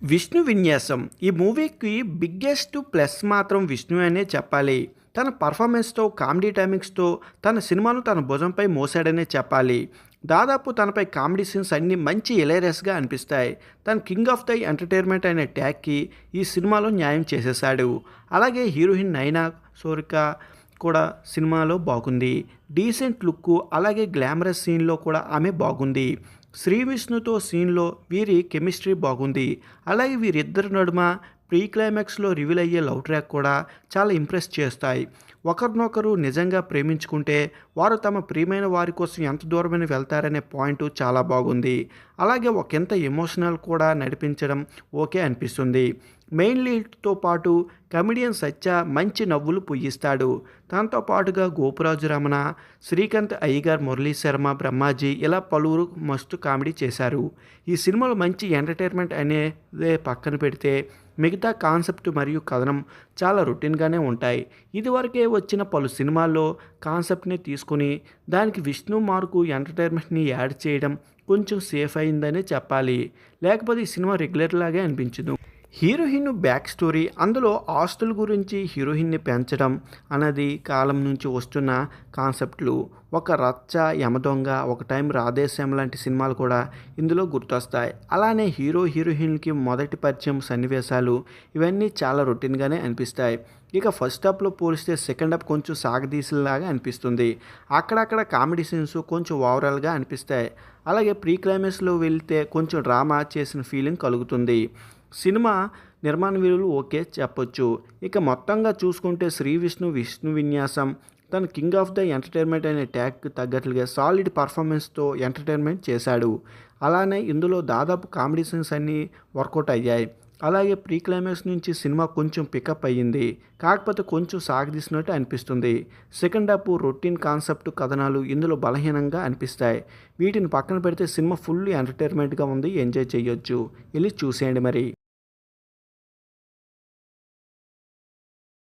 విష్ణు విన్యాసం ఈ మూవీకి బిగ్గెస్ట్ ప్లస్ మాత్రం విష్ణు అనే చెప్పాలి. తన పర్ఫార్మెన్స్తో కామెడీ టైమింగ్స్తో తన సినిమాను తన భుజంపై మోసాడనే చెప్పాలి. దాదాపు తనపై కామెడీ సీన్స్ అన్నీ మంచి హిలేరియస్గా అనిపిస్తాయి. తన కింగ్ ఆఫ్ ది ఎంటర్టైన్మెంట్ అనే ట్యాగ్కి ఈ సినిమాలో న్యాయం చేసేశాడు. అలాగే హీరోయిన్ నైనా సోరిక కూడా సినిమాలో బాగుంది. డీసెంట్ లుక్ అలాగే గ్లామరస్ సీన్లో కూడా ఆమె బాగుంది. శ్రీ విష్ణుతో సీన్లో వీరి కెమిస్ట్రీ బాగుంది. అలాగే వీరిద్దరి నడుమ ప్రీ క్లైమాక్స్లో రివీల్ అయ్యే లవ్ ట్రాక్ కూడా చాలా ఇంప్రెస్ చేస్తాయి. ఒకరినొకరు నిజంగా ప్రేమించుకుంటే వారు తమ ప్రియమైన వారి కోసం ఎంత దూరమైన వెళ్తారనే పాయింట్ చాలా బాగుంది. అలాగే ఒకంత ఎమోషనల్ కూడా నడిపించడం ఓకే అనిపిస్తుంది. మెయిన్ లీడ్తో పాటు కమెడియన్ సత్య మంచి నవ్వులు పుయ్యిస్తాడు. దాంతో పాటుగా గోపురాజు రమణ, శ్రీకాంత్ అయ్యగార్, మురళీ శర్మ, బ్రహ్మాజీ ఇలా పలువురు మస్తు కామెడీ చేశారు. ఈ సినిమాలో మంచి ఎంటర్టైన్మెంట్ అనేదే పక్కన పెడితే మిగతా కాన్సెప్ట్ మరియు కథనం చాలా రొటీన్గానే ఉంటాయి. ఇదివరకే వచ్చిన పలు సినిమాల్లో కాన్సెప్ట్ని తీసుకుని దానికి విష్ణు మార్కు ఎంటర్టైన్మెంట్ని యాడ్ చేయడం కొంచెం సేఫ్ అయిందనే చెప్పాలి. లేకపోతే ఈ సినిమా రెగ్యులర్ లాగే అనిపించదు. హీరోయిన్ బ్యాక్ స్టోరీ అందులో ఆస్తుల గురించి హీరోయిన్ని పెంచడం అన్నది కాలం నుంచి వస్తున్న కాన్సెప్ట్లు. ఒక రచ్చ, యమదొంగ, ఒక టైం రాధేశ్యాం లాంటి సినిమాలు కూడా ఇందులో గుర్తొస్తాయి. అలానే హీరోయిన్కి మొదటి పరిచయం సన్నివేశాలు ఇవన్నీ చాలా రొటీన్గానే అనిపిస్తాయి. ఇక ఫస్ట్ హాఫ్లో పోలిస్తే సెకండ్ హాఫ్ కొంచెం సాగదీసేలాగా అనిపిస్తుంది. అక్కడక్కడ కామెడీ సీన్స్ కొంచెం ఓవరాల్గా అనిపిస్తాయి. అలాగే ప్రీ క్లైమాక్స్లో వెళ్తే కొంచెం డ్రామా చేసిన ఫీలింగ్ కలుగుతుంది. సినిమా నిర్మాణ విలువలు ఓకే చెప్పొచ్చు. ఇక మొత్తంగా చూసుకుంటే విష్ణు విన్యాసం తన కింగ్ ఆఫ్ ద ఎంటర్టైన్మెంట్ అనే ట్యాగ్కి తగ్గట్లుగా సాలిడ్ పర్ఫార్మెన్స్తో ఎంటర్టైన్మెంట్ చేశాడు. అలానే ఇందులో దాదాపు కామెడీ సీన్స్ అన్నీ వర్కౌట్ అయ్యాయి. అలాగే ప్రీ క్లైమాక్స్ నుంచి సినిమా కొంచెం పికప్ అయ్యింది. కాకపోతే కొంచెం సాగదీసినట్టు అనిపిస్తుంది. సెకండ్ హాఫ్ రొటీన్ కాన్సెప్ట్ కథనాలు ఇందులో బలహీనంగా అనిపిస్తాయి. వీటిని పక్కన పెడితే సినిమా ఫుల్ ఎంటర్టైన్మెంట్గా ఉంది, ఎంజాయ్ చేయొచ్చు. వెళ్ళి చూసేయండి మరి.